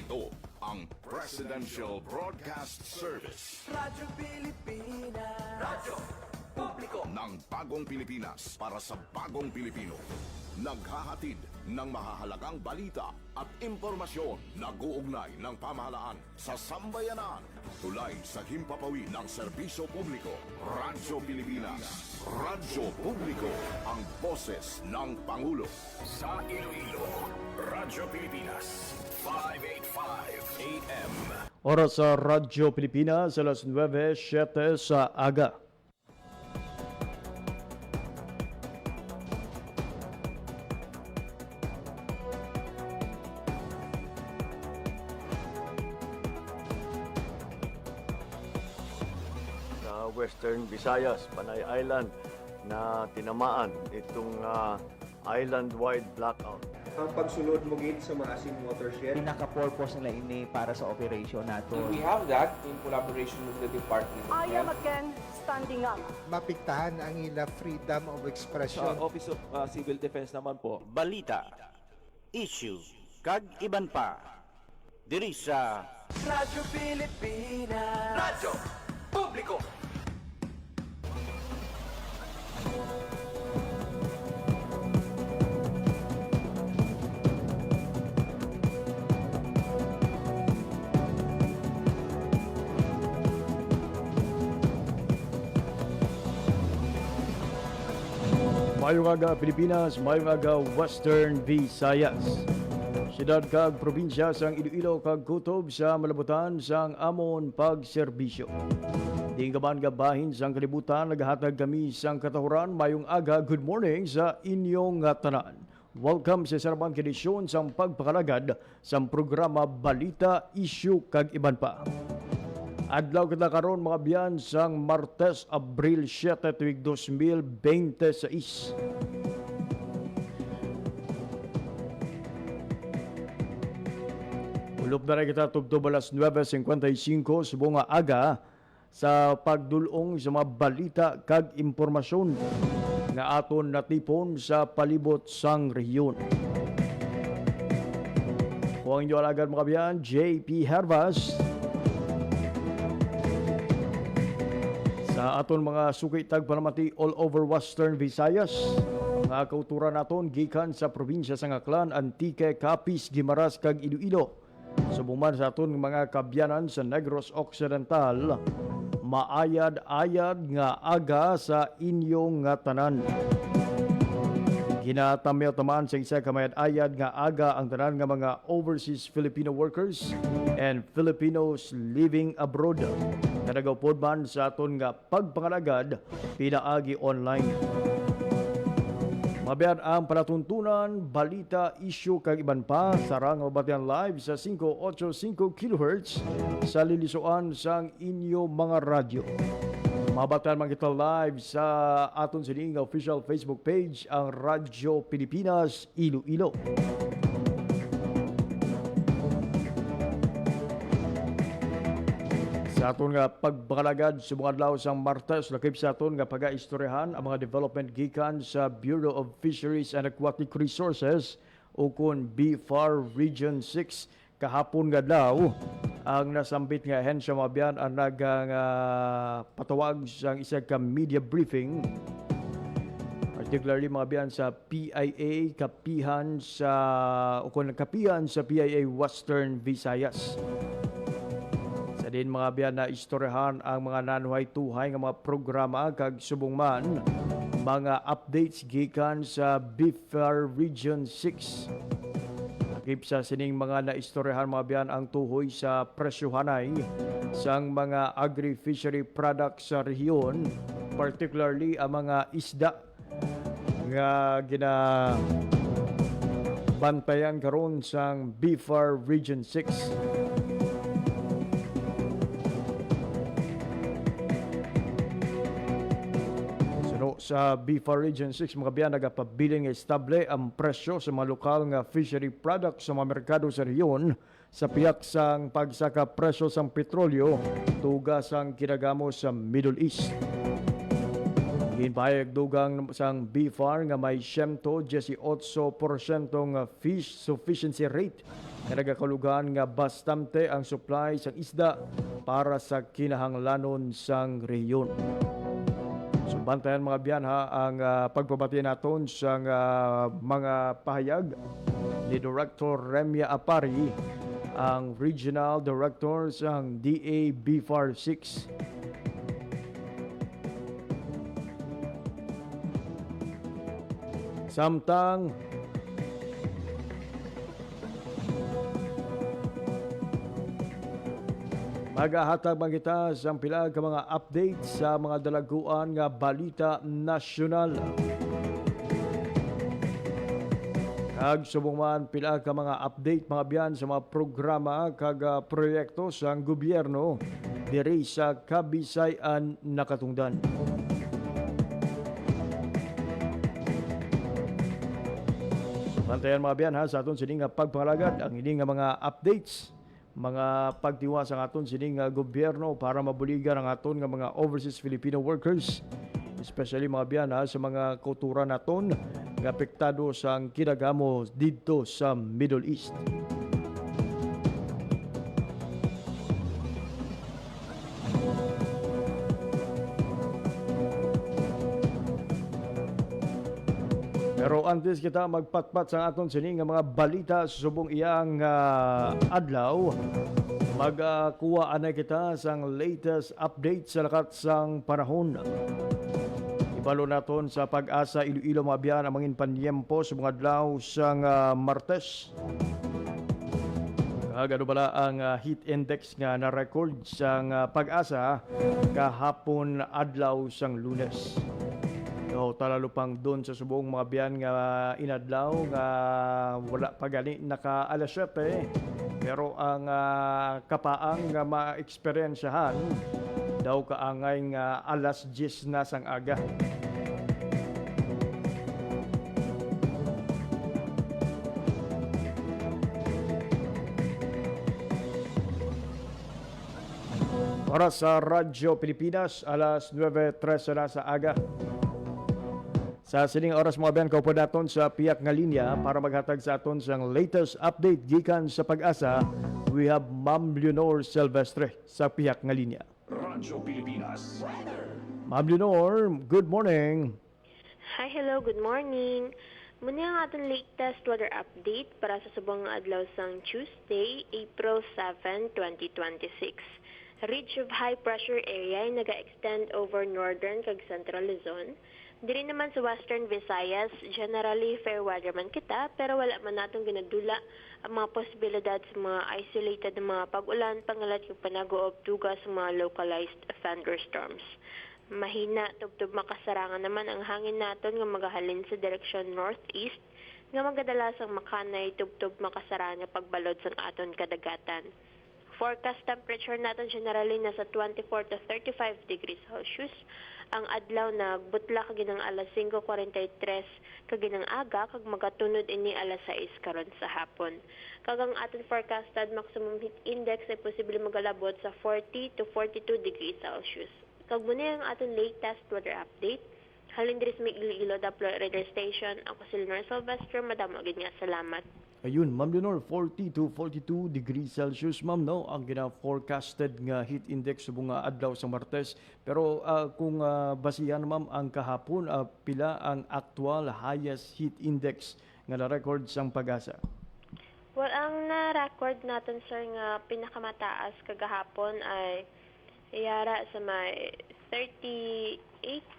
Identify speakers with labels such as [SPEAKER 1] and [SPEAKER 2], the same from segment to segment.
[SPEAKER 1] Ito ang Presidential Broadcast Service.
[SPEAKER 2] Radyo Pilipinas. Radyo Publiko
[SPEAKER 1] Ng bagong Pilipinas para sa bagong Pilipino. Naghahatid ng mahahalagang balita at impormasyon na guugnay ng pamahalaan sa sambayanan. Tulay sa himpapawid ng serbisyo publiko. Radyo Pilipinas. Radyo Publiko. Ang boses ng Pangulo. Sa Iloilo, Radyo Pilipinas. 585 AM.
[SPEAKER 3] Oras sa Radyo Pilipinas, alas 9:07 sa aga. Sa Western Visayas, Panay Island, na tinamaan itong island-wide blackout.
[SPEAKER 4] Ang pagsulod mo gid sa maasim watershed.
[SPEAKER 5] Pinaka-purpose nila ini para sa operation nato.
[SPEAKER 4] We have that in collaboration with the Department of
[SPEAKER 6] I am
[SPEAKER 4] Health.
[SPEAKER 6] again standing up.
[SPEAKER 7] Mapiktahan ang ila freedom of expression.
[SPEAKER 8] Sa Office of Civil Defense naman po,
[SPEAKER 9] balita, issue, kag iban pa. Diri sa
[SPEAKER 2] Radyo Pilipinas. Radyo Publiko.
[SPEAKER 3] Mayong aga Pilipinas, mayong aga Western Visayas. Siyudad kag probinsya sang Iloilo kag kutob sa malabutan sang amon pagserbisyo. Tinggaban gabahin sang kalibutan, naghatag kami sang katahuran. Mayong aga, good morning sa inyong tanan. Welcome sa sarabang edisyon sang pagpakalagad sang programa Balita, Issue kag iban pa. Adlaw kita karon mga biyan sang Martes, Abril 7, tuig 2026. Ulop na rin kita tubtob alas 9:55 subong nga aga sa pagdulong sa mga balita kag impormasyon nga aton natipon sa palibot sang rehiyon. Kung inyo alagad mga biyan, JP Hervas. Sa aton mga sukitag panamati all over Western Visayas, mga kauturan naton gikan sa probinsya sa Aklan, Antique, Capiz, Guimaras kag Iloilo. Subuman sa aton mga kabyanan sa Negros Occidental, maayad-ayad nga aga sa inyong tanan. Ginatamyaw-tamaan sa isa kamayad-ayad nga aga ang tanan nga mga overseas Filipino workers and Filipinos living abroad. Kanagawpod man sa aton nga pagpangalagad pinaagi online. Mabiyan ang palatuntunan, balita, issue kag iban pa sarang mabatian live sa 585 kHz sa lilisuan sang inyo mga radyo. Mabatian man kita live sa aton sining official Facebook page ang Radyo Pilipinas Iloilo. Sa aton nga pagbakalagad sa mga adlaw sang Martes, lakip sa aton nga pagaistoryahan ang mga development gikan sa Bureau of Fisheries and Aquatic Resources o kun BFAR Region 6 kahapon nga daw ang nasambit nga ahensya mabiyan ang patawag sang isa ka media briefing, particularly mga biyan sa PIA kapihan sa o kun kapihan sa PIA Western Visayas. Din mga biyan na istoryahan ang mga nanuhay-tuhay ng mga programa kag subong man mga updates gikan sa BFAR Region 6. Nakip sa sining mga naistoryahan mga biyan ang tuhoy sa presyohanay sang mga agri-fishery products sa rehiyon, particularly ang mga isda nga ginabantayan karon sang BFAR Region 6. Sa BFAR Region 6, mga biyan nagapabiling estable ang presyo sa mga lokal nga fishery products sa mga merkado sa rehiyon sa piyak sang pagsaka presyo sang petrolyo tugas ang kinagamo sa Middle East. Ginpahayag dugang sang BFAR nga may 118% nga fish sufficiency rate nga nagakulugan nga bastante ang supply sa isda para sa kinahanglanon sang rehiyon. Sumbantayan mga biyanha ang pagpabati naton sa mga pahayag ni Director Remya Apari, ang Regional Director sang DA BFAR 6. Samtang magahatag man kita sa pila ka mga update sa mga dalaguan nga balita nasyonal. Kag subong man pila ka mga update mga biyan sa mga programa kag proyekto sa gobyerno diri sa Kabisayan nakatungdan. Bantayan mga biyan sa aton sining nga pagpangalagad ang ini nga mga updates, mga pagtiwa sa aton sining nga gobyerno para mabuligan ang aton nga mga overseas Filipino workers, especially mga biyan sa mga kultura naton nga apektado sa kinagamo didto sa Middle East. Pero antes kita magpatpat sa aton sining nga mga balita subong iyang adlaw, magkuha anay kita sang latest update sa lakat sang panahon. Ibalo naton sa Pag-asa Iloilo mga biyan ang mangin panyempo sa mga adlaw sang Martes. Ano bala ang heat index nga na-record sang Pag-asa kahapon adlaw sang Lunes. So, talalupang doon sa subong mga biyan nga inadlaw nga wala pa gani naka alas 7, pero ang kapaang nga ma-eksperyensyahan daw kaangay nga alas 10 na sang aga. Para sa Radyo Pilipinas, alas 9:13 na sa aga. Sa sining oras mga biyan, kaupo naton sa piyak nga linya para maghatag sa aton sang latest update gikan sa Pag-asa. We have Ma'am Leonor Silvestre sa piyak nga linya.
[SPEAKER 1] Radyo Pilipinas.
[SPEAKER 3] Ma'am Leonor, good morning.
[SPEAKER 6] Hi, hello, good morning. Muna ang ating latest weather update para sa subong nga adlaw sang Tuesday, April 7, 2026. Ridge of high pressure area ay naga-extend over northern kag central Luzon. Diri naman sa Western Visayas, generally fair weather man kita, pero wala man natong ginadula ang mga posibilidad sa mga isolated na mga pag-ulan, pangalat yung panago of duga sa mga localized thunderstorms. Mahina, tubtub makasarangan naman ang hangin naton nga magahalin sa direksyon northeast, nga magadalasang makanay tubtub makasarangan nga pagbalod sa aton kadagatan. Forecast temperature natin generally nasa 24 to 35 degrees Celsius. Ang adlaw na butla kaginang alas 5:43 kaginang aga kag magatunod ini alas 6 karon sa hapon. Kag ang aton forecasted maximum heat index ay posible magalabot sa 40 to 42 degrees Celsius. Kag muna ang aton latest weather update. Halin diri sa Iloilo Doppler Radar Station, ako si Leonor Silvestre, madamo gid nga salamat.
[SPEAKER 3] Ayun, Ma'am Leonor, 40 to 42 degrees Celsius, ma'am, no? Ang gina-forecasted nga heat index sa mga adlaw sa Martes. Pero kung basihan, ma'am, ang kahapon, pila ang actual highest heat index nga na-record sang Pag-asa?
[SPEAKER 6] Well, ang na-record natin, sir, nga pinakamataas kagahapon ay iyara sa may 38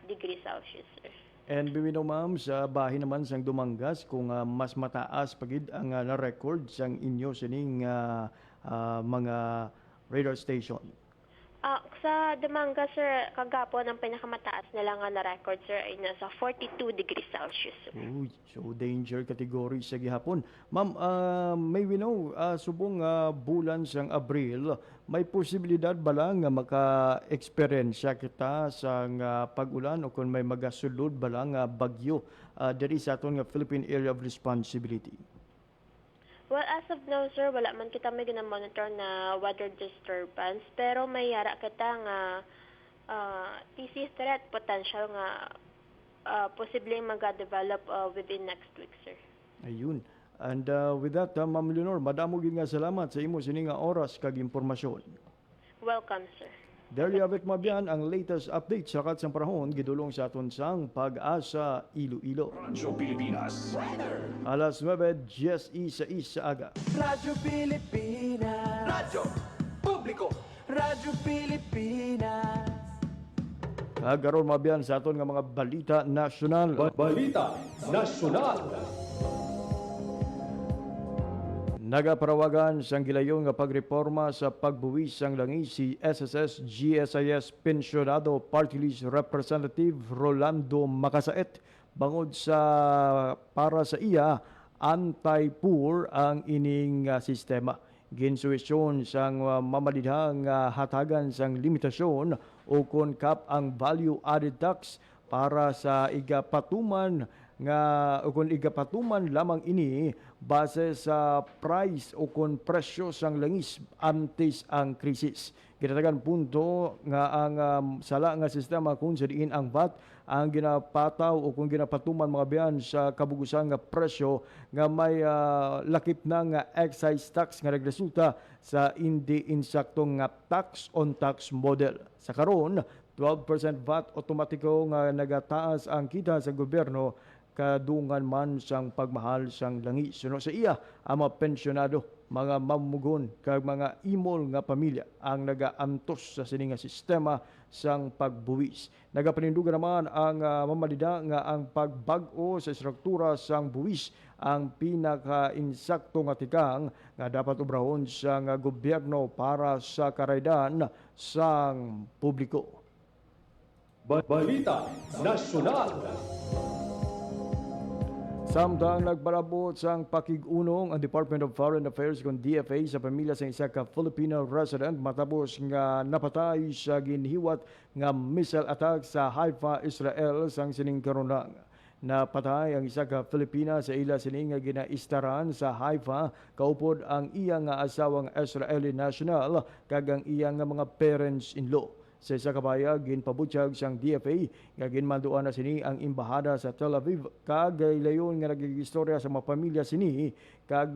[SPEAKER 6] degrees Celsius, sir.
[SPEAKER 3] And bimino ma'am, sa bahin naman sang Dumangas, kung mas mataas pagid ang na-record sang inyo sining mga radar station.
[SPEAKER 6] Sa Dumangas, sir, kagapon ang pinakamataas na lang nga na-record, sir, ay nasa 42 degrees Celsius. Sir.
[SPEAKER 3] Uy, so danger category sa gihapon. Ma'am, may we know, subong bulan sang Abril, may posibilidad ba lang nga maka-eksperyensya kita sa pag-ulan o kung may magasulod ba lang bagyo diri sa aton nga Philippine Area of Responsibility?
[SPEAKER 6] Well, as of now, sir, wala man kita may gina-monitor na weather disturbance, pero may yara kita nga TC threat potential nga posibleng mag-develop within next week, sir.
[SPEAKER 3] Ayun. And with that, Ma'am Leonor, madamo gid nga salamat sa imo sini nga oras kag impormasyon.
[SPEAKER 6] Welcome, sir.
[SPEAKER 3] There you have it, mabiyan, ang latest update sa katsang panahon gidulong sa aton sang Pag-asa Iloilo.
[SPEAKER 1] Radyo Pilipinas.
[SPEAKER 3] Alas 9:10 sa aga.
[SPEAKER 2] Radyo Pilipinas. Radyo Publiko. Radyo Pilipinas.
[SPEAKER 3] Kagaron mabiyan sa aton nga mga balita nasyonal.
[SPEAKER 8] Balita Nasyonal.
[SPEAKER 3] Nagaparawagan sang gilayon nga pagreforma sa pagbuwis sang langis si SSS GSIS Pensionado Party List Representative Rolando Macasaet bangod sa para sa iya anti-poor ang ining sistema. Ginsuwisyon sang mamalidhang hatagan sang limitasyon o kon cap ang value added tax para sa igapatuman nga kung igapatuman lamang ini base sa price o kung presyo sang langis antes ang krisis. Ginatagan punto nga ang sala nga sistema kung sa diin ang VAT ang ginapataw o kung ginapatuman mga biyan sa kabugusan nga presyo nga may lakip na nga excise tax nga nagresulta sa hindi insaktong nga tax on tax model. Sa karon 12% VAT otomatiko nga nagataas ang kita sa gobyerno kadungan man sang pagmahal sang langis. Suno sa iya, ang mga pensyonado, mga mamugon, kag mga imol nga pamilya ang nagaantos sa sininga sistema sang pagbuwis. Nagapanindugan naman ang mamalida nga ang pagbag-o sa struktura sang buwis ang pinaka-insakto nga tikang nga dapat obrahon sang gobyerno para sa karaydan sang publiko.
[SPEAKER 8] Balita Nasyonal.
[SPEAKER 3] Samtang nagparabot sang pakig-unong ang Department of Foreign Affairs kung DFA sa pamilya sa isa ka Filipino resident matapos nga napatay sa ginhiwat nga missile attack sa Haifa, Israel sang sining karunang. Napatay ang isa ka Filipina sa ila sining nga ginaistaran sa Haifa kaupod ang iya nga asawang Israeli national kag ang iya nga mga parents-in-law. Sa isa kabayag, ginpabutyag siyang DFA, nga ginmanduan na sini ang imbahada sa Tel Aviv, kag layon nga nagigistorya sa mga pamilya sini, kag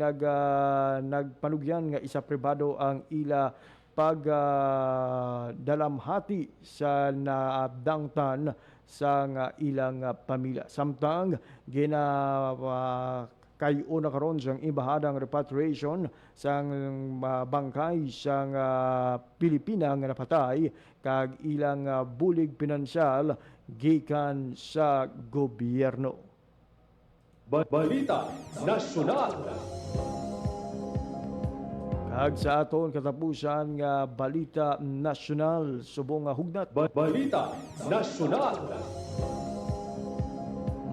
[SPEAKER 3] nagpanugyan nga isa pribado ang ila pagdalamhati sa naabdangtan sa nga ilang pamilya. Samtang kayo na karon sang ibahadang repatriation sang bangkay sang Pilipina nga napatay kag ilang bulig pinansyal gikan sa gobyerno.
[SPEAKER 8] Balita Nasyonal.
[SPEAKER 3] Kag sa aton katapusan nga balita nasyonal subong nga hugnat.
[SPEAKER 8] Balita Nasyonal.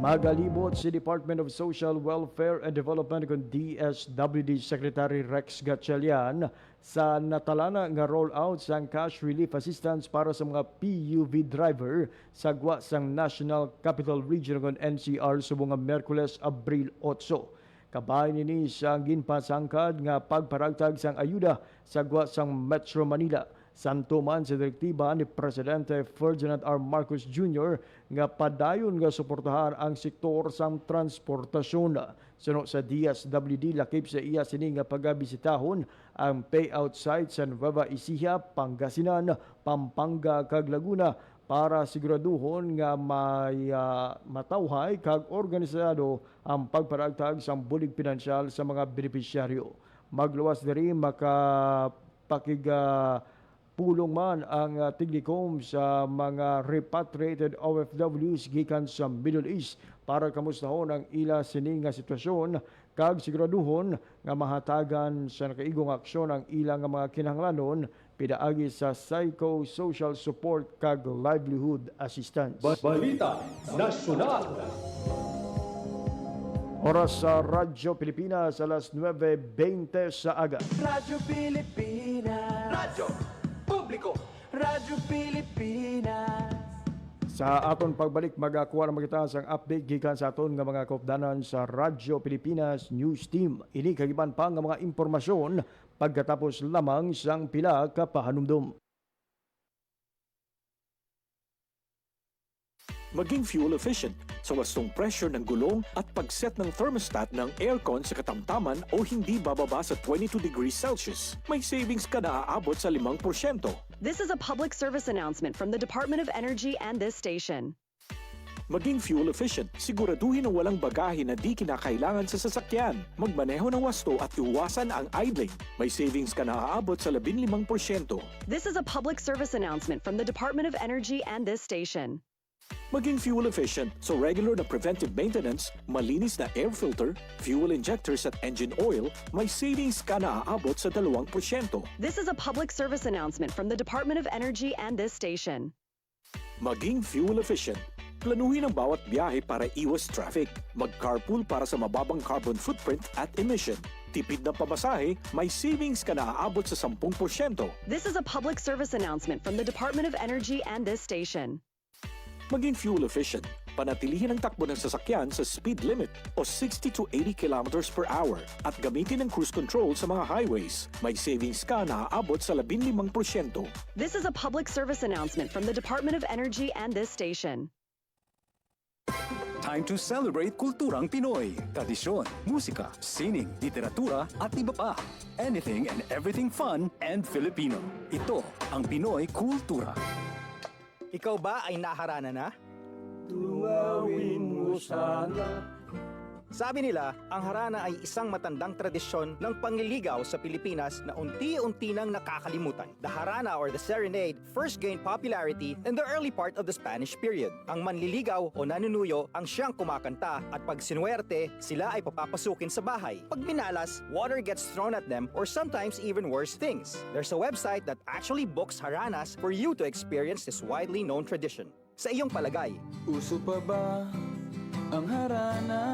[SPEAKER 3] Magalibot si Department of Social Welfare and Development kung DSWD Secretary Rex Gatchalian sa natalana nga rollout sang cash relief assistance para sa mga PUV driver sa gwa sang National Capital Region kung NCR subong nga Miyerkules, Abril 8. Kabay nini sa ginpasangkad nga pagparagtag sang ayuda sa gwa sang Metro Manila. Santo man sa direktiba ni Presidente Ferdinand R. Marcos Jr. nga padayon nga suportahan ang sektor sang transportasyon. Suno sa DSWD lakip sa iya sini nga pagabisitahon ang payout site sa Nueva Ecija, Pangasinan, Pampanga kag Laguna para siguraduhon nga may matawhay kag organisado ang pagparagtag sang bulig pinansyal sa mga benepisyaryo. Magluwas diri pulong man ang tignikom sa mga repatriated OFWs gikan sa Middle East para kamustahon ang ila sining nga sitwasyon kag siguraduhon nga mahatagan sa nakaigong aksyon ang ilang mga kinahanglanon pidaagi sa psycho-social support kag livelihood assistance.
[SPEAKER 8] Balita Nasyonal.
[SPEAKER 3] Oras sa Radyo Pilipinas alas 9:20 sa aga.
[SPEAKER 2] Radyo Pilipinas. Radyo Publiko. Radyo Pilipinas.
[SPEAKER 3] Sa aton pagbalik, magakuha na makita ang update gikan sa aton nga mga kaupdanan sa Radyo Pilipinas News Team. Ini kagiban pa nga mga impormasyon pagkatapos lamang sang pila ka pahanumdum.
[SPEAKER 10] Maging fuel efficient sa wastong pressure ng gulong at pag-set ng thermostat ng aircon sa katamtaman o hindi bababa sa 22 degrees Celsius. May savings ka na aabot sa 5%.
[SPEAKER 11] This is a public service announcement from the Department of Energy and this station.
[SPEAKER 10] Maging fuel efficient, siguraduhin na walang bagahe na di kinakailangan sa sasakyan. Magmaneho ng wasto at iwasan ang idling. May savings ka na aabot sa 15%.
[SPEAKER 11] This is a public service announcement from the Department of Energy and this station.
[SPEAKER 10] Maging fuel efficient, so regular na preventive maintenance, malinis na air filter, fuel injectors at engine oil, may savings ka na aabot sa 2%.
[SPEAKER 11] This is a public service announcement from the Department of Energy and this station.
[SPEAKER 10] Maging fuel efficient. Planuhin ang bawat biyahe para iwas traffic. Mag-carpool para sa mababang carbon footprint at emission. Tipid na pamasahe, may savings ka na aabot sa 10%.
[SPEAKER 11] This is a public service announcement from the Department of Energy and this station.
[SPEAKER 10] Maging fuel efficient. Panatilihin ang takbo ng sasakyan sa speed limit o 60 to 80 kilometers per hour at gamitin ang cruise control sa mga highways. May savings ka na aabot sa 15%.
[SPEAKER 11] This is a public service announcement from the Department of Energy and this station.
[SPEAKER 12] Time to celebrate kulturang Pinoy. Tradisyon, musika, sining, literatura at iba pa. Anything and everything fun and Filipino. Ito ang Pinoy Kultura.
[SPEAKER 13] Ikaw ba ay naharana na?
[SPEAKER 2] Tunawin mo sana.
[SPEAKER 13] Sabi nila, ang harana ay isang matandang tradisyon ng pangliligaw sa Pilipinas na unti-unti nang nakakalimutan. The harana or the serenade first gained popularity in the early part of the Spanish period. Ang manliligaw o nanunuyo ang siyang kumakanta at pag sinuwerte, sila ay papapasukin sa bahay. Pag minalas, water gets thrown at them or sometimes even worse things. There's a website that actually books haranas for you to experience this widely known tradition. Sa iyong palagay,
[SPEAKER 2] Uso pa ba ang harana?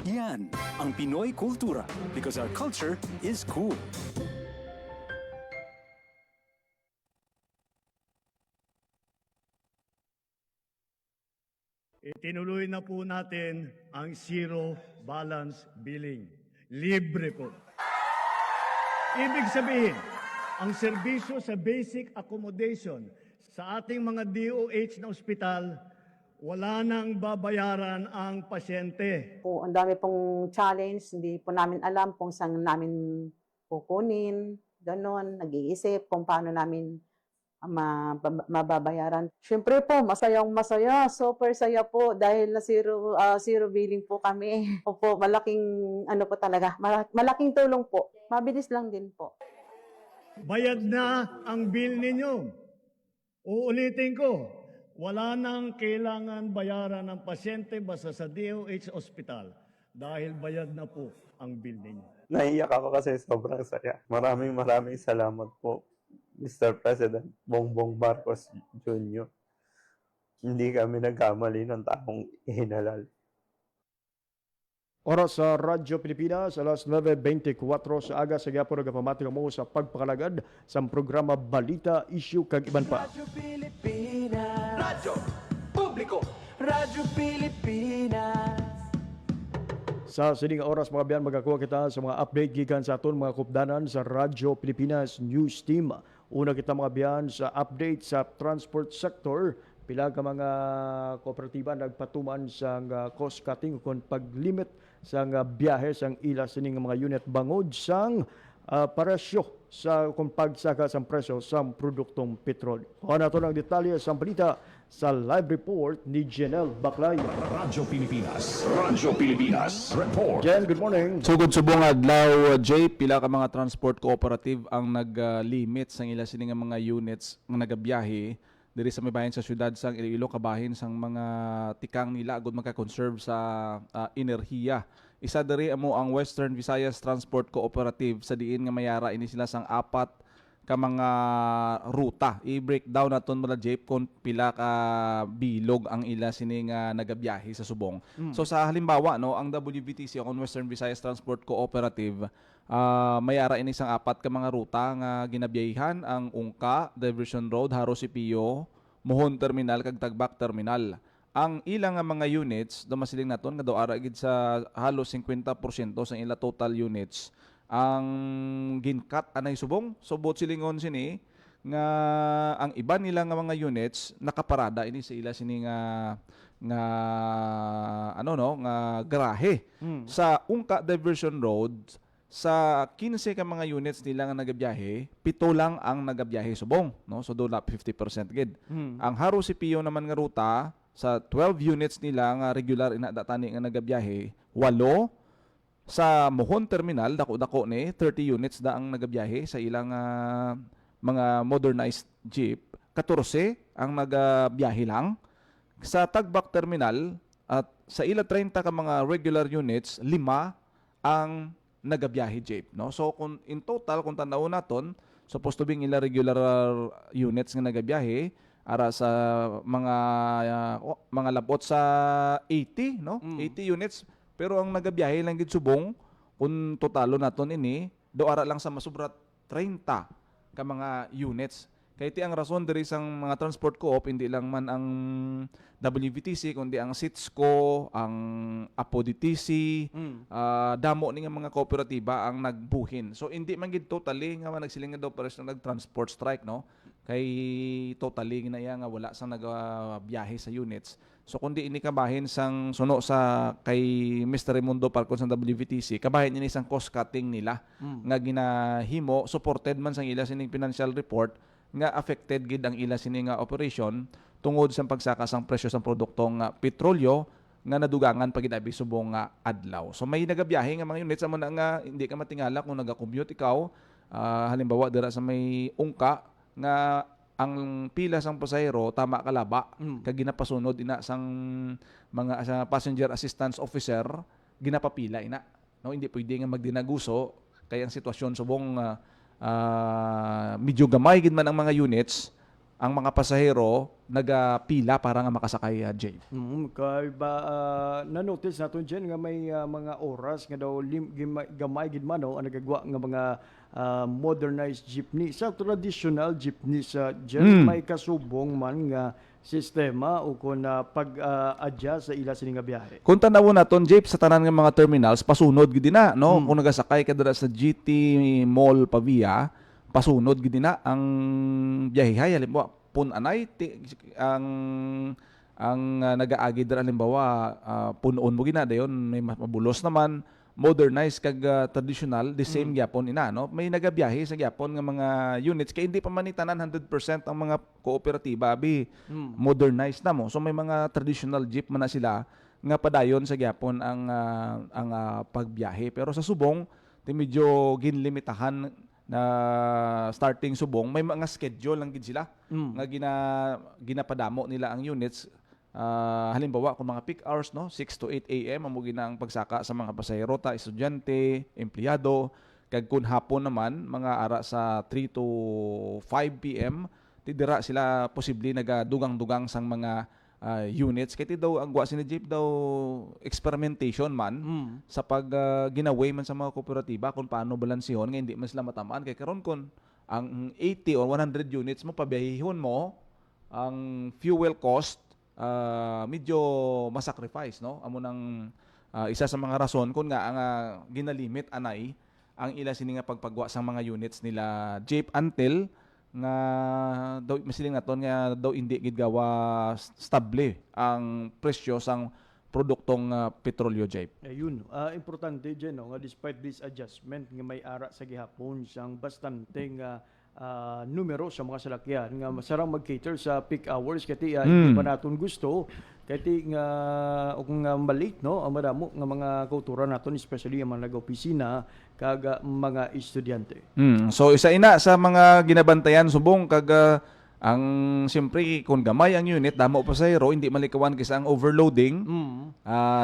[SPEAKER 12] Yan ang Pinoy Kultura because our culture is cool.
[SPEAKER 14] Itinuloy na po natin ang zero balance billing. Libre po. Ibig sabihin, ang serbisyo sa basic accommodation sa ating mga DOH na ospital, wala nang babayaran ang pasyente.
[SPEAKER 15] Po, ang dami pong challenge, hindi po namin alam kung saan namin kukunin, ganon, nag-iisip kung paano namin mababayaran. Siyempre po, masaya, super saya po dahil na zero billing po kami. Opo, malaking ano po talaga, malaking tulong po. Mabilis lang din po.
[SPEAKER 14] Bayad na ang bill ninyo. Uulitin ko, wala nang kailangan bayaran ng pasyente basta sa DOH Hospital dahil bayad na po ang bill ninyo.
[SPEAKER 16] Naiyak ako kasi sobrang saya. Maraming salamat po, Mr. President Bongbong Marcos Jr. Hindi kami nagkamali ng taong ihinalal.
[SPEAKER 3] Oras sa Radyo Pilipinas, alas 9:24 sa aga sa gyapon nagapamatika mo sa pagpakalagad sa programa Balita, Issue kag iban pa.
[SPEAKER 2] Radyo Pilipinas. Radyo Publiko. Radyo Pilipinas.
[SPEAKER 3] Sa sining oras mga biyan, magakuha kita sa mga update gikan sa aton mga kupdanan sa Radyo Pilipinas News Team. Una kita mga biyan sa update sa transport sector. Pila ka mga kooperatiba nagpatuman sa cost cutting kung paglimit sa biyahe sang ila sining mga unit bangod sang presyo sa kung pagsaka sa presyo sa produktong petrol. Kuha na ito ng detalye sa balita sa live report ni Janelle Baclay.
[SPEAKER 8] Radyo Pilipinas. Radyo Pilipinas. Report.
[SPEAKER 3] Jen, good morning.
[SPEAKER 17] Sugod subong adlaw, Jay, pila ka mga transport cooperative ang nag-limit sa ila sining mga units ng nagabiyahe diri sa may bahin sa syudad sang Iloilo kabahin sang mga tikang nila agud maka-conserve sa enerhiya. Isa diri amo ang Western Visayas Transport Cooperative sa diin nga mayara ini sila sang 4 ka mga ruta. I-breakdown naton mula Jeep kung pila ka bilog ang ila sini nga nagabiyahe sa subong. So sa halimbawa no, ang WVTC o Western Visayas Transport Cooperative mayara ini sang 4 ka mga ruta nga ginabiyahihan ang Ungka, Diversion Road, Haro Cipio, Mohon Terminal kag Tagbak Terminal. Ang ilang nga mga units dumasiling naton nga daw ara gid sa halos 50% sa ila total units ang ginkat anay subong subot silingon sini nga ang iba nila nga mga units nakaparada ini sa ila sini nga garahe sa Ungka Diversion Road. Sa 15 ka mga units nila nga nagabiyahe, 7 lang ang nagabiyahe subong, no? So doon 50% gid. Ang Haro CPO naman nga ruta sa 12 units nila nga regular ina datani nga nagabiyahe, 8 sa Mohon Terminal dako-dako ni 30 units da ang nagabiyahe sa ilang mga modernized jeep, 14 ang nagabiyahe lang. Sa Tagbak Terminal at sa ila 30 ka mga regular units, 5 ang nagabiyahe jeep, no? So kung in total kung tanaw naton, supposed to be ila regular units nga nagabiyahe ara sa mga labot sa 80, no? 80 units, pero ang nagabiyahe lang gid subong kung totalo naton ini do ara lang sa masubrat 30 ka mga units. Kaya iti ang rason diri sang mga transport co-op, hindi lang man ang WVTC, kundi ang SITSCO, ang APODTC, damo ni nga mga kooperatiba ang nagbuhin. So hindi man gid totally nga nagsiling nga daw pares na nag-transport strike, no? Kay totally ginaya nga wala sang nagabiyahe sa units. So kundi ini kabahin sang suno sa kay Mr. Raimundo Parcon sa WVTC, kabahin ini sang cost cutting nila nga ginahimo, supported man sang ila sining financial report nga affected gid ang ila sini nga operation tungod sa pagsaka sang presyo sang produktong petrolyo nga nadugangan pag abi subong nga adlaw. So may nagabiyahe nga mga units amo na nga hindi ka matingala kung naga-commute ikaw, halimbawa dira sa may Ungka nga ang pila sang pasahero tama kalaba kag ginapasunod ina sang mga sa passenger assistance officer ginapapila ina, no? Hindi pwede nga magdinaguso kay ang sitwasyon subong medyo gamay gid man ang mga units, ang mga pasahero nagapila para nga makasakay, Jay.
[SPEAKER 3] Kay ba na-notice naton dyan nga may mga oras nga daw gamay gid man ang nagagawa nga mga modernized jeepney sa traditional jeepney sa dyan may kasubong man nga sistema o kung pag-adjust sa ila sini nga biyahe.
[SPEAKER 17] Kung tanawon naton, Jay, sa tanan nga mga terminals pasunod gid na, no? Kung nagasakay ka dira sa GT Mall Pavia, pasunod gid na ang biyahe. Halimbawa punanay ang nagaagi dira halimbawa punon mo gina dayon may mabulos naman modernized kag traditional the same gyapon ina, no? May nagabiyahe sa gyapon nga mga units kay hindi pa man tanan 100% ang mga kooperatiba modernized na mo. So may mga traditional jeep man na sila nga padayon sa gyapon ang pagbiyahe, pero sa subong ti medyo ginlimitahan na starting subong may mga schedule lang gid sila nga ginapadamo nila ang units. Halimbawa kung mga peak hours, no, 6 to 8 AM amo gina ang pagsaka sa mga pasahero ta, estudyante, empleyado, kag kun hapon naman mga ara sa 3 to 5 PM tidira sila posible nagadugang-dugang sang mga units kay daw ang gwa sini jeep daw experimentation man sa pag ginaway man sa mga kooperatiba kung paano balansihon nga hindi man sila matamaan kay karon kun ang 80 or 100 units mo pabiyahihon mo ang fuel cost medyo masacrifice, no? Amo nang isa sa mga rason kung nga ang ginalimit anay ang ila sini nga pagpagwa sang mga units nila jeep until nga daw masiling naton nga daw hindi gid gawa stable ang presyo sang produktong petrolyo, jeep.
[SPEAKER 3] Ayun, importante dyan, no, nga despite this adjustment nga may ara sa gihapon sang bastante nga numero sa mga salakyan nga masarang mag-cater sa peak hours kati hindi pa naton gusto kati nga kung maliit, no, ang madamo nga mga kauturan naton especially ang mga nag-opisina kag mga estudyante.
[SPEAKER 17] So isa ina sa mga ginabantayan subong kag ang siyempre kung gamay ang unit damo pasahero hindi malikawan kasi ang overloading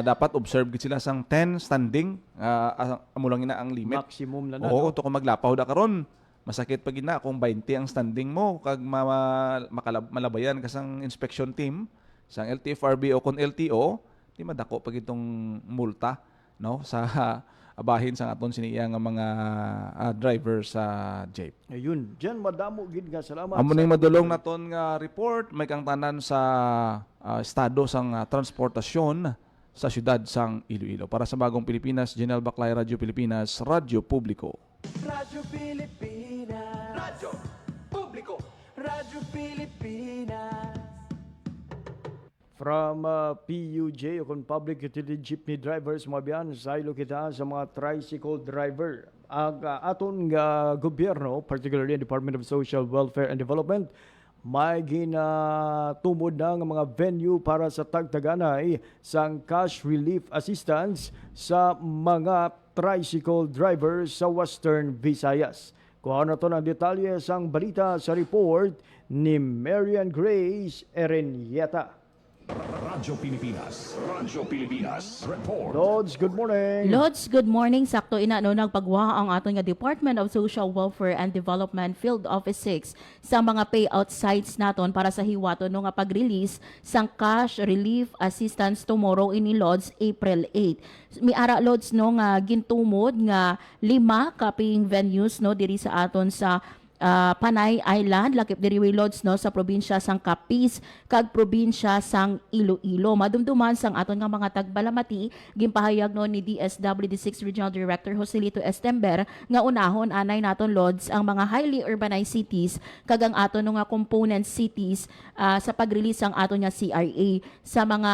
[SPEAKER 17] dapat observe gid sila sang 10 standing amo lang ina ang limit
[SPEAKER 3] maximum na
[SPEAKER 17] oo to kung maglapaw da karon masakit pag ina kung 20 ang standing mo kag malabayan ka sang inspection team sang LTFRB o kon LTO di madako pag itong multa, no, sa abahin sang aton siniya nga mga driver sa jeep.
[SPEAKER 3] Ayun, diyan madamo gid nga salamat.
[SPEAKER 17] Amo ning madulong naton nga report may kang tanan sa estado sang transportasyon sa syudad sang Iloilo. Para sa Bagong Pilipinas, General Baclay, Radyo Pilipinas, Radyo Publiko.
[SPEAKER 2] Radyo Pilipinas. Radyo Publiko. Radyo Pilipinas.
[SPEAKER 3] From PUJ, o kung Public Utility Jeepney Drivers, mga biyan, saylo kita sa mga tricycle driver. Ang aton nga gobyerno, particularly ang Department of Social Welfare and Development, may ginatumod ng mga venue para sa tagtaganay sang cash relief assistance sa mga tricycle drivers sa Western Visayas. Kuha na to ng detalye sang balita sa report ni Marian Grace Erenieta.
[SPEAKER 8] Radyo Pilipinas. Radyo Pilipinas. Report.
[SPEAKER 3] Lods, good morning.
[SPEAKER 18] Lods, good morning. Sakto ina no nagpagwa ang aton nga Department of Social Welfare and Development Field Office 6 sa mga payout sites naton para sa hiwaton no nga pag-release sang cash relief assistance tomorrow ini Lods April 8. Miara Lods no nga gintumod nga 5 kaping venues no diri sa aton sa Panay Island, lakip diri Lods no sa probinsya sang Capiz kag probinsya sang Iloilo. Madumduman sang aton nga mga tagbalamati ginpahayag no ni DSWD6 Regional Director Joselito Estember nga unahon anay naton Lods ang mga highly urbanized cities kag ang aton nga component cities sa pag-release ang aton nga CRA sa mga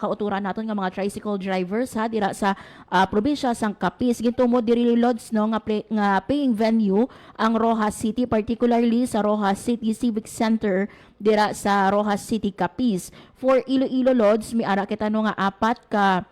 [SPEAKER 18] kauturan naton nga mga tricycle drivers ha dira sa probinsya sang Capiz. Gintumod diri Lods no nga paying venue ang Rojas City, particularly sa Rojas City Civic Center dira sa Rojas City, Capiz. For Iloilo Lods, miara kita no nga 4 ka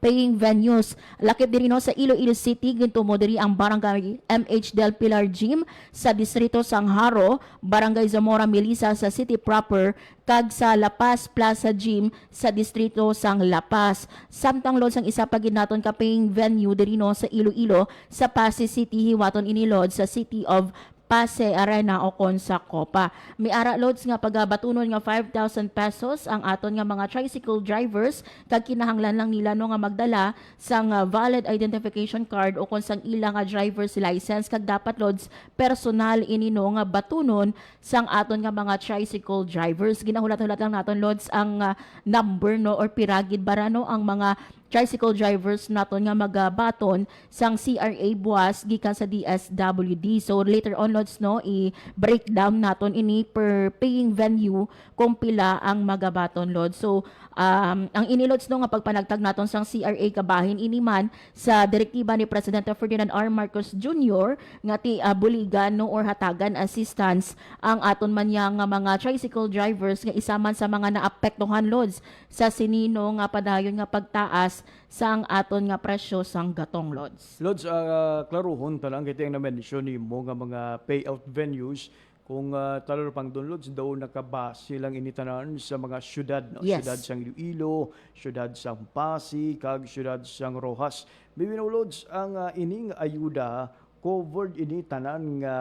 [SPEAKER 18] paying venues. Lakip diri no sa Iloilo City, gintumo diri ang Barangay MH Del Pilar Gym sa distrito sang Haro, Barangay Zamora Melisa sa city proper, kag sa La Paz Plaza Gym sa distrito sang La Paz. Samtang Lods ang isa pa gid naton ka paying venue diri no sa Iloilo sa Pasig City, hiwaton ini Lods sa City of Pasay Arena o kon sa Copa. Miara Lods nga pagabatunon nga 5,000 pesos ang aton nga mga tricycle drivers kag kinahanglan lang nila no nga magdala sang valid identification card o kon sang ilang nga driver's license kag dapat Lods personal ini no nga batunon sang aton nga mga tricycle drivers. Ginahulat-hulat lang naton Lods ang number no or piragid bara no ang mga tricycle drivers naton nga magabaton sang CRA buwas gikan sa DSWD. So later on Lods no i-breakdown naton ini per paying venue kung pila ang magabaton Lods. So ang ini Lods no nga pagpanagtag naton sang CRA kabahin ini man sa direktiba ni Presidente Ferdinand R. Marcos Jr. nga ti buligan no or hatagan assistance ang aton man nga mga tricycle drivers nga isa man sa mga naapektuhan Lods sa sinino nga padayon nga pagtaas sang aton nga presyo sang gatong Lods.
[SPEAKER 3] Lods, klaruhon talang kita yung na-mention ni mo nga mga payout venues kung talor pang doon Lods daw nakabase lang initanan sa mga syudad. No?
[SPEAKER 18] Yes.
[SPEAKER 3] Syudad sang Iloilo, syudad sang Pasig, kag syudad sang Rojas. Bibino Lods, ang ining ayuda covered ini tanan nga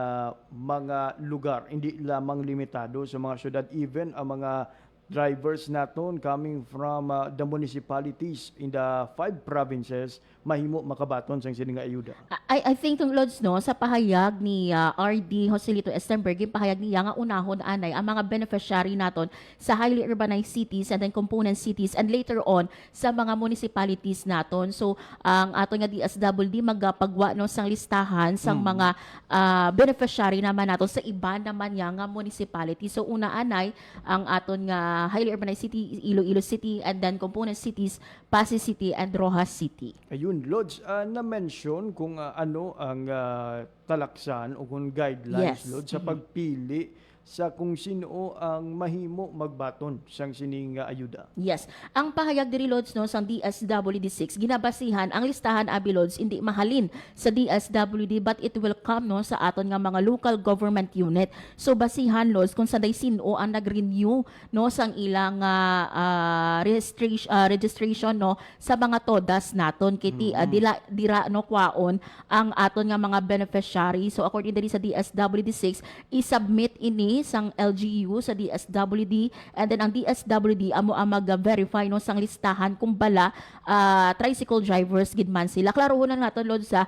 [SPEAKER 3] mga lugar, hindi lamang limitado sa mga syudad, even ang mga drivers naton coming from the municipalities in the 5 provinces mahimo makabaton sang sini nga ayuda.
[SPEAKER 18] I think tong Lods no sa pahayag ni RD Joselito Estemberg, pahayag niya nga unahon anay ang mga beneficiary naton sa highly urbanized cities and then component cities and later on sa mga municipalities naton. So ang aton nga DSWD magpagwa no sang listahan sang mga beneficiary naman naton sa iba naman nga municipality. So una anay ang aton nga highly urbanized city Iloilo City and then component cities Pasig City and Rojas City.
[SPEAKER 3] Ayun, Lods, na-mention kung ano ang talaksan o kung guidelines,
[SPEAKER 18] Yes.
[SPEAKER 3] Lods, sa pagpili sa kung sino ang mahimo magbaton sang sining ayuda.
[SPEAKER 18] Yes. Ang pahayag diri Lods no sang DSWD6 ginabasihan ang listahan abi Lods hindi mahalin sa DSWD but it will come no sa aton nga mga local government unit. So basihan Lods kung sa sino ang nag-renew no sang ilang registration no sa mga todas naton kiti dira no kwaon ang aton nga mga beneficiary. So according diri sa DSWD6 i-submit ini sang LGU sa DSWD and then ang DSWD amo ang mag-verify no sang listahan kung bala tricycle drivers gid man sila. Klarohon na naton Lord sa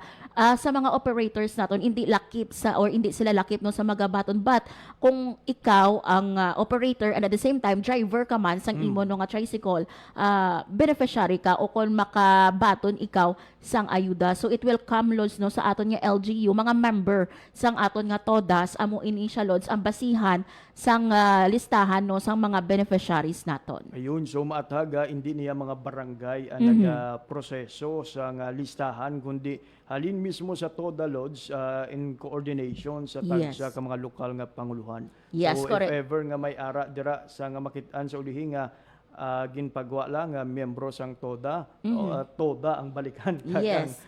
[SPEAKER 18] mga operators naton hindi lakip sa or hindi sila lakip no sa magabaton but kung ikaw ang operator and at the same time driver ka man sang imo no nga tricycle beneficiary ka o kung makabaton ikaw sang ayuda. So it will come Lods no sa aton nga LGU mga member sang aton nga todas amo ini siya Lods ang basihan kabahihan sang listahan no sang mga beneficiaries naton.
[SPEAKER 3] Ayun, so maataga hindi niya mga barangay ang nagproseso sa listahan, kundi halin mismo sa TODA Lodge in coordination sa
[SPEAKER 18] Yes.
[SPEAKER 3] sa mga lokal nga panguluhan.
[SPEAKER 18] Yes,
[SPEAKER 3] so
[SPEAKER 18] correct.
[SPEAKER 3] if ever nga may ara dira sa nga makitaan sa ulihi nga ginpagwa lang nga miyembro sang TODA, TODA ang balikan
[SPEAKER 18] Yes.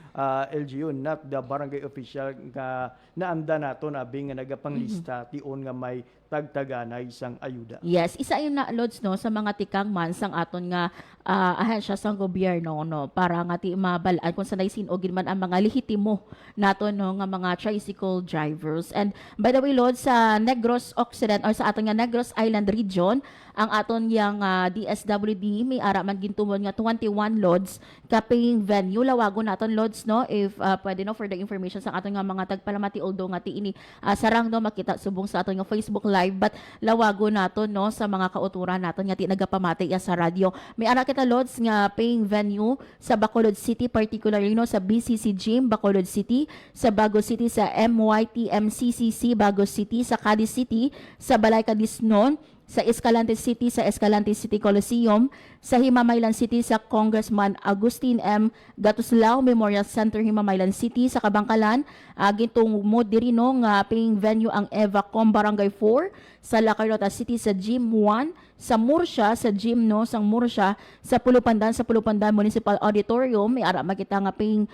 [SPEAKER 3] LGU, not the barangay official nga naanda nato na nga nagapanglista tion nga may tagtaganay sang ayuda.
[SPEAKER 18] Yes, isa yun na Lods no sa mga tikang man sang aton nga ahensya sang gobyerno no para nga ti mabalaan kung sanay sinogin man ang mga lehitimo naton no nga mga tricycle drivers. And by the way Lods, sa Negros Occident or sa aton nga Negros Island region, ang aton yang DSWD may ara man gintumon nga 21 Lods ka paying venue. Lawagon naton Lods no if pwede no for the information sa aton nga mga tagpalamati, although nga ti ini sarang no makita subong sa aton nga Facebook live, but lawago naton no sa mga kauturan naton nga ti nagapamati sa radyo. May ara kita Lods nga paying venue sa Bacolod City, particularly no sa BCC Gym Bacolod City, sa Bago City sa MYTMCCC Bago City, sa Cadiz City sa Balay Cadiznon, sa Escalante City sa Escalante City Coliseum, sa Himamaylan City sa Congressman Agustin M. Gatuslao Memorial Center Himamaylan City, sa Kabangkalan gintong mo diri no nga paying venue ang Evacom Barangay 4, sa La Carlota City sa Gym 1, sa Murcia sa Gym no sang Murcia, sa Pulupandan Municipal Auditorium. May ara makita nga paying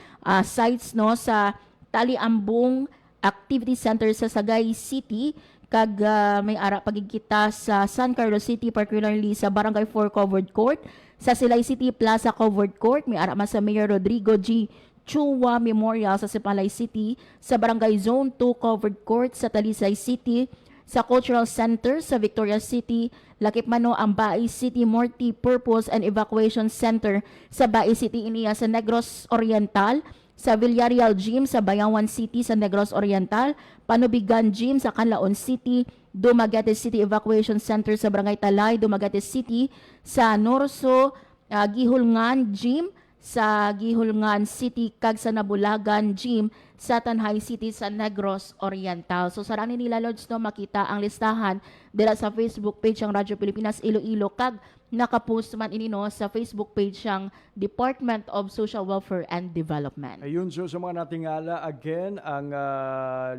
[SPEAKER 18] sites no sa Taliambong Activity Center sa Sagay City, kag may ara pagigkita sa San Carlos City, particularly sa Barangay 4 Covered Court, sa Silay City Plaza Covered Court. May ara man sa Mayor Rodrigo G. Chua Memorial sa Sipalay City, sa Barangay Zone 2 Covered Court sa Talisay City, sa Cultural Center sa Victoria City, lakip mano ang Bai City Multi-Purpose and Evacuation Center sa Bai City iniya sa Negros Oriental, sa Villarreal Gym sa Bayawan City sa Negros Oriental, Panubigan Gym sa Canlaon City, Dumaguete City Evacuation Center sa Barangay Talay, Dumaguete City, sa Norso Gihulngan Gym sa Gihulngan City, kag sa Nabulagan Gym sa Tanhay City sa Negros Oriental. So sarani nila Lods no makita ang listahan dira sa Facebook page ng Radyo Pilipinas Iloilo, kag nakapost man ini no sa Facebook page ng Department of Social Welfare and Development.
[SPEAKER 3] Ayun, so sa mga natingala, again, ang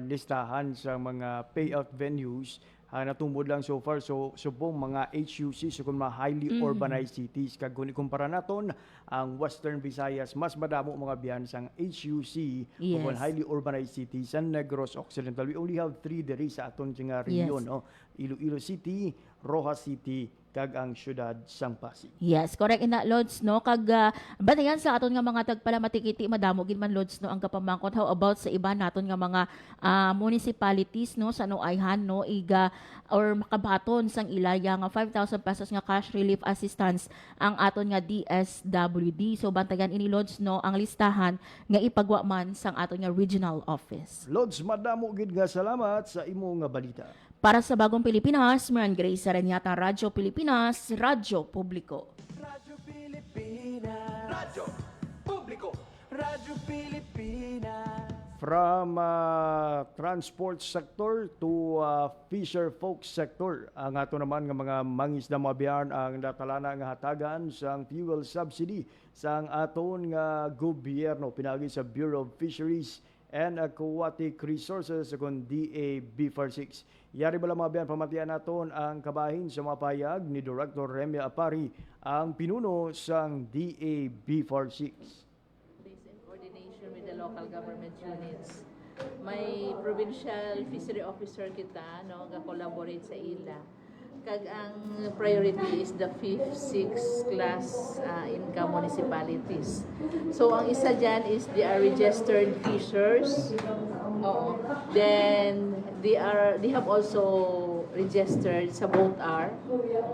[SPEAKER 3] listahan sa mga payout venues natungod lang so far. So subong mga HUC, so kung mga highly urbanized cities, kag kung ikumpara naton ang Western Visayas, mas madamo mga biyan sang HUC kung highly urbanized cities sa Negros Occidental. We only have 3 diri sa aton nga region, no? Iloilo City, Rojas City, kag ang syudad sang Pasig.
[SPEAKER 18] Yes, correct ina Lods no, kag batayan sa aton nga mga tagpalamatikiti madamo gid man Lods no ang kapamangkot. How about sa iba naton nga mga municipalities no sa Noayhan no iga or makabaton sang ilaya nga 5,000 pesos nga cash relief assistance ang aton nga DSWD. So bantayan ini Lods no ang listahan nga ipagwa man sang aton nga regional office.
[SPEAKER 3] Lods, madamo gid nga salamat sa imo nga balita.
[SPEAKER 18] Para sa Bagong Pilipinas, Maran Grace Saranyata, Radyo Pilipinas, Radyo Publiko.
[SPEAKER 2] Radyo Pilipinas. Radyo Publiko. Radyo Pilipinas.
[SPEAKER 3] From transport sector to fisher folk sector, ang ato naman nga mga mangisda mabiyan ang natalana nga hatagan sang fuel subsidy sang aton nga gobyerno pinagi sa Bureau of Fisheries and Aquatic Resources kung DAB46. Yari bala mga biyan, pamatian naton ang kabahin sa mapayag ni Director Remia Apari, ang pinuno sang DAB46.
[SPEAKER 19] This in coordination with the local government units. May provincial fishery officer kita, no, ga-collaborate sa ila. Kag ang priority is the 5th, 6th class income municipalities. So ang isa dyan is they are registered fishers. Then they have also registered sa boat R.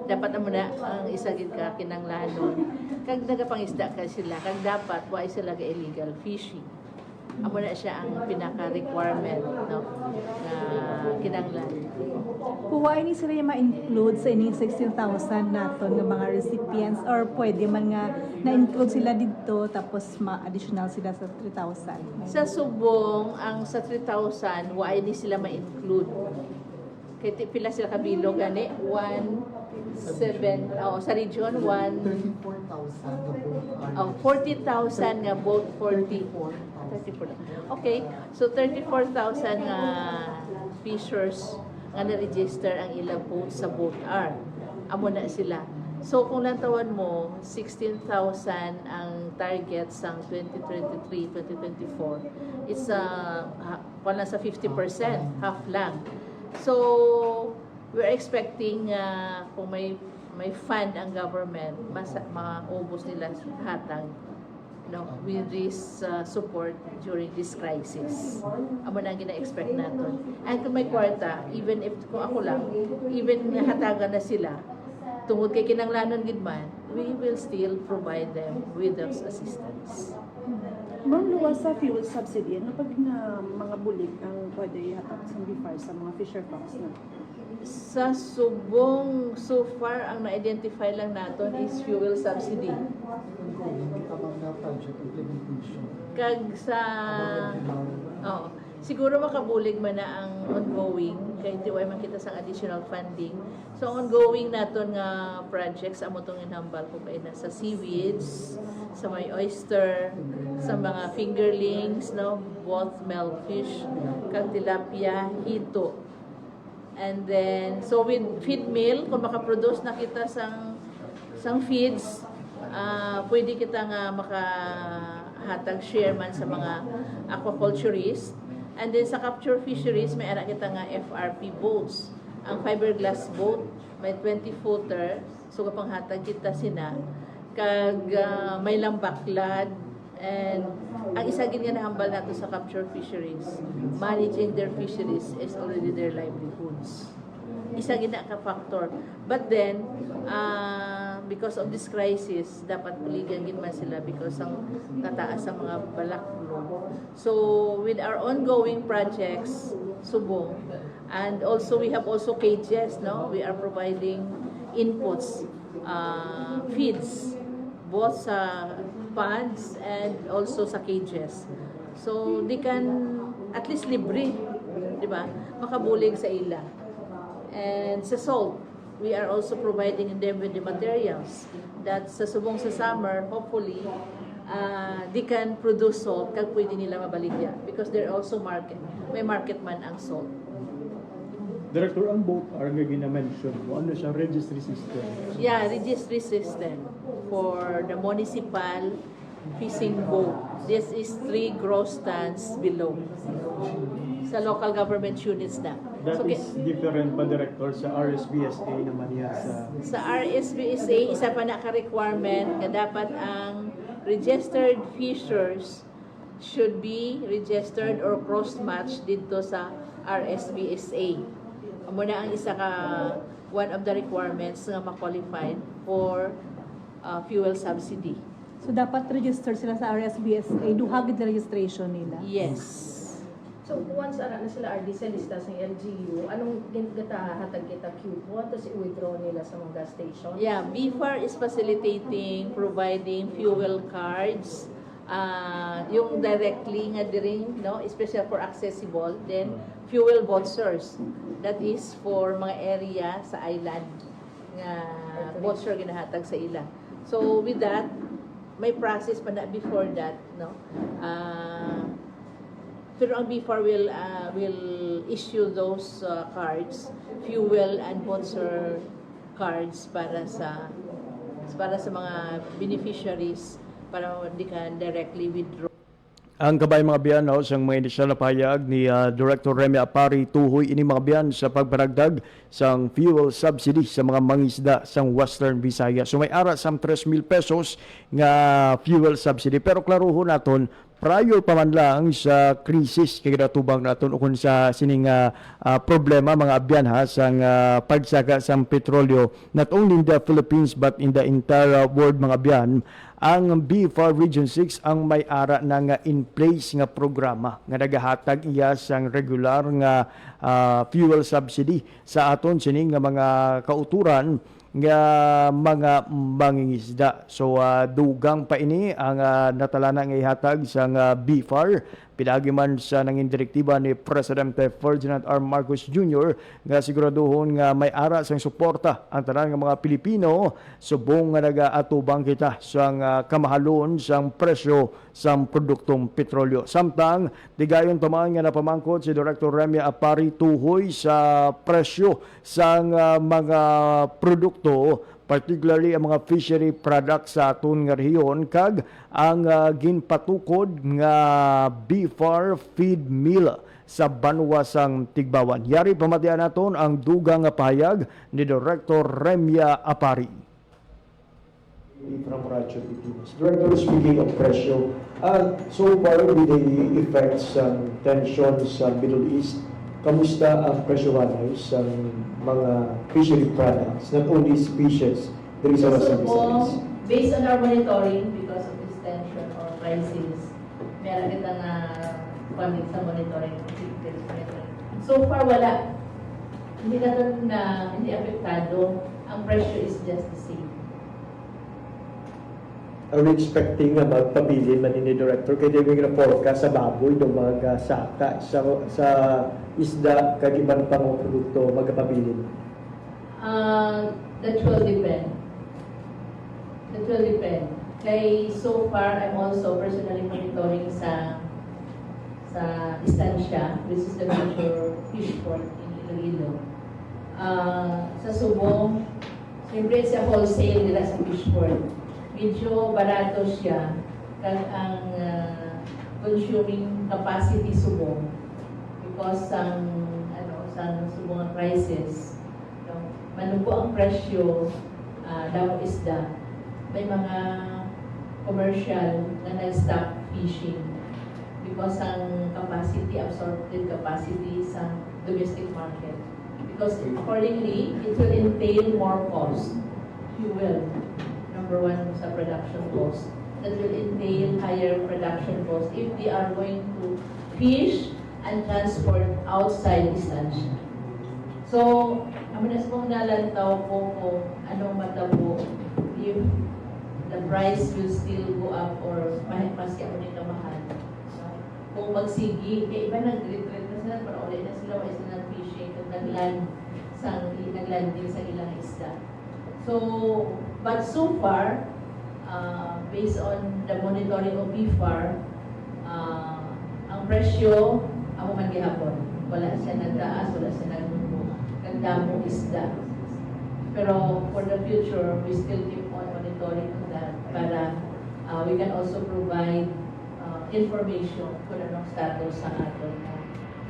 [SPEAKER 19] Dapat naman na ang isa gid ka kinanglahan nun. Kag nagapangisda ka sila, kag dapat wa sila ga illegal fishing. Amo na siya ang pinaka-requirement no na kinanglan.
[SPEAKER 20] Kuha ini sila yung ma-include sa ining 16,000 naton ng mga recipients or pwede man nga na-include sila dito tapos ma-additional sila sa 3,000?
[SPEAKER 19] Sa subong, ang sa 3,000, wa ini sila ma-include. Kay pila sila kabilog gani 1.7 sa region 40,000 nga boat 34. Okay, so 34,000 nga fishers nga na-register ang ilang boat sa boat R. Amo na sila. So kung lantawan mo 16,000 ang target sang 2023-2024, it's wala sa 50%, half lang. So we're expecting kung may fund ang government, maubos nila hatang with this support during this crisis. Amo na gina-expect natin. And kung may kwarta, even if kung ako lang, even hatagan na sila, tungod kay kinanglanon gid man, we will still provide them with those assistance.
[SPEAKER 21] Ma'am, luwas sa fuel subsidy, ano pag na mga bulig ang pwede ihatag sa BFAR sa mga fisher folks na?
[SPEAKER 19] Sa Subong, so far, ang na-identify lang natin is fuel subsidy. Kag sa... siguro makabulig man na ang ongoing, kaya hindi way makita sa additional funding. So, ongoing naton nga projects, amo itong inhambal ko pa sa seaweeds, sa may oyster, sa mga fingerlings, both milkfish, kag tilapia, hito. And then, so with feed mill, kung makaproduce na kita sang feeds, pwede kita nga makahatag share man sa mga aquaculturists. And then sa capture fisheries, may anak kita nga FRP boats. Ang fiberglass boat, may 20-footer, so kapang hatag kita sina. Kag may lambaklad, and ang isa gid nga nahambal nato sa capture fisheries, managing their fisheries is already their livelihoods. Isa gid na ka factor. But then, because of this crisis, dapat puligan gid man sila because ang tataas ang mga balaklo. So, with our ongoing projects, Subong, and also we have also cages, we are providing inputs, feeds, both sa ponds and also sa cages. So, they can at least libre, di ba? Makabulig sa ila. And sa salt, we are also providing them with the materials that sa Subong sa summer, hopefully, they can produce salt kag pwede nila mabaligya because they're also may market man ang salt.
[SPEAKER 3] Director, ang boat are nga gina-mention mo, ano siya, registry system?
[SPEAKER 19] Yeah, registry system for the municipal fishing boat. This is 3 gross tons below. Sa local government units na.
[SPEAKER 3] That is different pa, Director, sa RSBSA naman yan
[SPEAKER 19] sa RSBSA, isa pa na ka-requirement na dapat ang registered fishers should be registered or cross-matched dito sa RSBSA. Amo na ang isa ka one of the requirements na ma-qualified for fuel subsidy.
[SPEAKER 20] So dapat register sila sa RSBSA, duhagid na registration nila?
[SPEAKER 19] Yes.
[SPEAKER 22] So once na sila RD sa lista sa LGU, anong hatag kita coupon tapos i-withdraw nila sa mga gas station?
[SPEAKER 19] Yeah, BFAR is facilitating, providing fuel cards, yung directly nga diring, especially for accessible, then fuel vouchers. That is for mga area sa island nga voucher ginahatag sa ila. So with that, may process pa na before that, pero ang BFAR will issue those cards, fuel and voucher cards para sa mga beneficiaries para hindi ka directly withdraw.
[SPEAKER 3] Ang kabay mga biyan sa mga inisyal na pahayag ni Director Remy Apari tuhoy ini mga biyan sa pagparagdag sang fuel subsidy sa mga mangisda sang Western Visayas. So may ara sang 3,000 pesos nga fuel subsidy. Pero klaruho naton prior pa man lang sa krisis kay ginatubang naton ukon sa sining problema mga abyan sang pagsaga sang petrolyo not only in the Philippines but in the entire world mga abyan. Ang BFAR Region 6 ang may ara na nga in place nga programa nga nagahatag iya sang regular nga fuel subsidy sa aton sining nga mga kauturan nga mga mangingisda. So dugang pa ini ang natalana nga ihatag sa BFAR Pinagi man sa nanging direktiba ni Presidente Ferdinand R. Marcos Jr. nga siguraduhon nga may ara sang suporta ang tanan nga mga Pilipino subong nga nagaatubang kita sang kamahalon sang presyo sang produktong petrolyo. Samtang digayon tamaan nga napamangkot si Director Remy Apari tuhoy sa presyo sang mga produkto, particularly ang mga fishery products sa aton nga rehiyon kag ang ginpatukod nga BFAR feed mill sa Banwa sang Tigbawan. Yari pamatian naton ang dugang nga pahayag ni Director Remya Apari.
[SPEAKER 4] From Radyo Pilipinas. Director, speaking of presyo, so far with the effects ng tension sa Middle East, kamusta ang presyohanay sa mga fishery products, not only species, there is also
[SPEAKER 19] po, based on our monitoring, because of this tension or crisis, meron kita na funding sa monitoring. So far, wala. Hindi natin na hindi apektado. Ang presyo is just the same.
[SPEAKER 4] Are we expecting na magpabilin man ni Director? Kaya yung na-forecast sa baboy, yung mga saka, sa isda, kagiban pang produkto, magpabilin?
[SPEAKER 19] That will depend. That will depend. Kaya so far, I'm also personally monitoring sa Estancia, which is the major fish port in Iloilo. Sa Subong, siyempre sa wholesale nila sa fish port. Medyo barato siya kag ang consuming capacity Subong because sang Subong crisis, manubo ang presyo daw isda. May mga commercial na nag-stop fishing because ang absorptive capacity sa domestic market. Because accordingly, it will entail more cost, fuel. Number one sa production cost. That will entail higher production cost if they are going to fish and transport outside Estancia. So, aminas pong nalantaw po kung anong matabo if the price will still go up or maski ako nito mahal. So, kung magsigi, iba nag-retreat na sila, para ulit na sila, wala sila fishing, kung naglanding sa ilang isda. So, but so far, based on the monitoring of BFAR, ang presyo, ako man gihapon. Wala siya nagtaas, wala siya nagmubo. Kagdamong isda. Pero for the future, we still keep on monitoring on that para we can also provide information kung anong status sa aton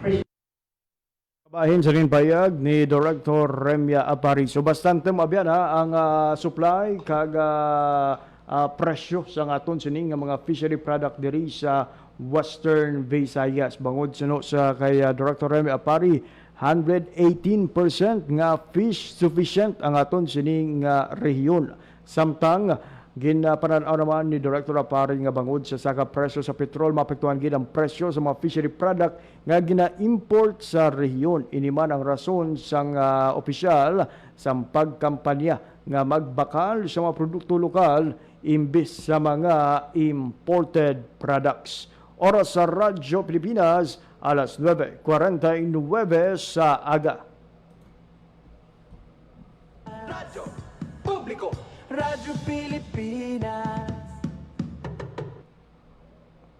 [SPEAKER 19] presyo.
[SPEAKER 3] Bahin sa rin payag ni Director Remya Apari. So bastante mabyan ang supply kag presyo sa aton sining nga mga fishery product diri sa Western Visayas. Bangod suno sa kay Director Remya Apari, 118% nga fish sufficient ang aton sining rehiyon. Samtang ginapanaw naman ni Director Apari nga bangod sa saka presyo sa petrol, mapektuhan gid ang presyo sa mga fishery product nga gina-import sa rehiyon. Ini man ang rason sang opisyal sa pagkampanya nga magbakal sa mga produkto lokal imbis sa mga imported products. Oras sa Radyo Pilipinas, alas 9:49 sa aga.
[SPEAKER 2] Radyo Publiko, Radyo Pilipinas.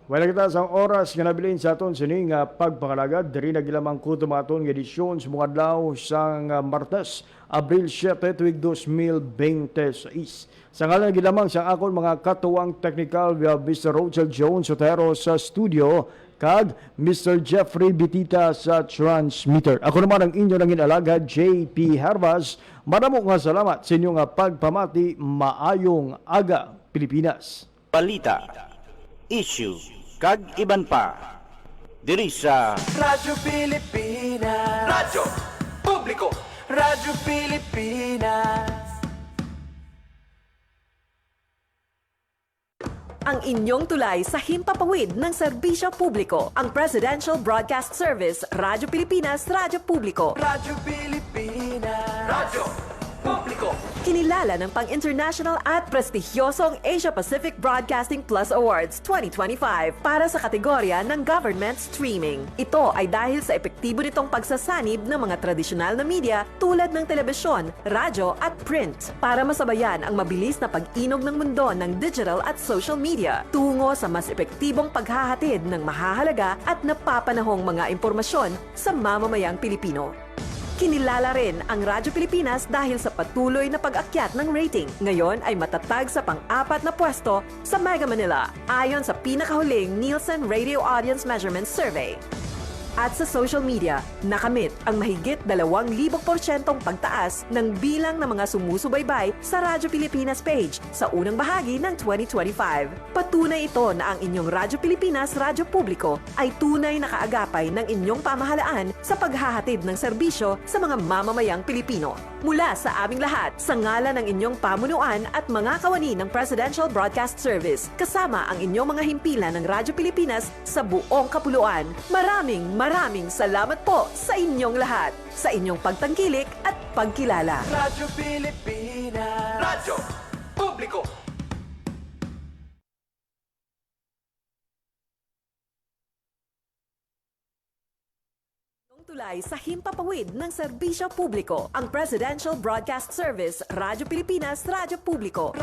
[SPEAKER 3] Wala kita sa oras nga nabilin sa aton sining pagpakalagad diri nagilamang kutumaton nga edisyon sa mga adlaw sang Martes, Abril 7, tuig 2026. Sa ngalan gilamang sa akon mga katuwang technical via Mr. Rochelle Jones Sotero sa studio kag Mr. Jeffrey Bitita sa transmitter. Ako naman ang inyo nang inalaga, JP Hervas. Maramong nga salamat sa inyong pagpamati. Maayong aga, Pilipinas.
[SPEAKER 9] Balita, issue, kag iban pa. Diri sa
[SPEAKER 2] Radyo Pilipinas. Radyo Publiko, Radyo Pilipinas.
[SPEAKER 11] Ang inyong tulay sa himpapawid ng serbisyo publiko. Ang Presidential Broadcast Service, Radyo Pilipinas, Radyo Publiko.
[SPEAKER 2] Radyo Pilipinas. Radyo
[SPEAKER 11] Kinilala ng pang-international at prestigyosong Asia Pacific Broadcasting Plus Awards 2025 para sa kategorya ng Government Streaming. Ito ay dahil sa epektibo nitong pagsasanib ng mga tradisyonal na media tulad ng telebisyon, radyo at print para masabayan ang mabilis na pag-inog ng mundo ng digital at social media tungo sa mas epektibong paghahatid ng mahahalaga at napapanahong mga impormasyon sa mamamayang Pilipino. Kinilala rin ang Radyo Pilipinas dahil sa patuloy na pag-akyat ng rating. Ngayon ay matatag sa pang-4 na pwesto sa Mega Manila ayon sa pinakahuling Nielsen Radio Audience Measurement Survey. At sa social media, nakamit ang mahigit 2,000% pagtaas ng bilang ng mga sumusubaybay sa Radyo Pilipinas page sa unang bahagi ng 2025. Patunay ito na ang inyong Radyo Pilipinas Radyo Publiko ay tunay na kaagapay ng inyong pamahalaan sa paghahatid ng serbisyo sa mga mamamayang Pilipino. Mula sa aming lahat, sa ngalan ng inyong pamunuan at mga kawani ng Presidential Broadcast Service, kasama ang inyong mga himpilan ng Radyo Pilipinas sa buong kapuluan. Maraming salamat po sa inyong lahat, sa inyong pagtangkilik at pagkilala.
[SPEAKER 2] Radyo Pilipinas. Radyo Publiko.
[SPEAKER 11] Tulay sa himpapawid ng serbisyo publiko, ang Presidential Broadcast Service, Radyo Pilipinas, Radyo Publiko.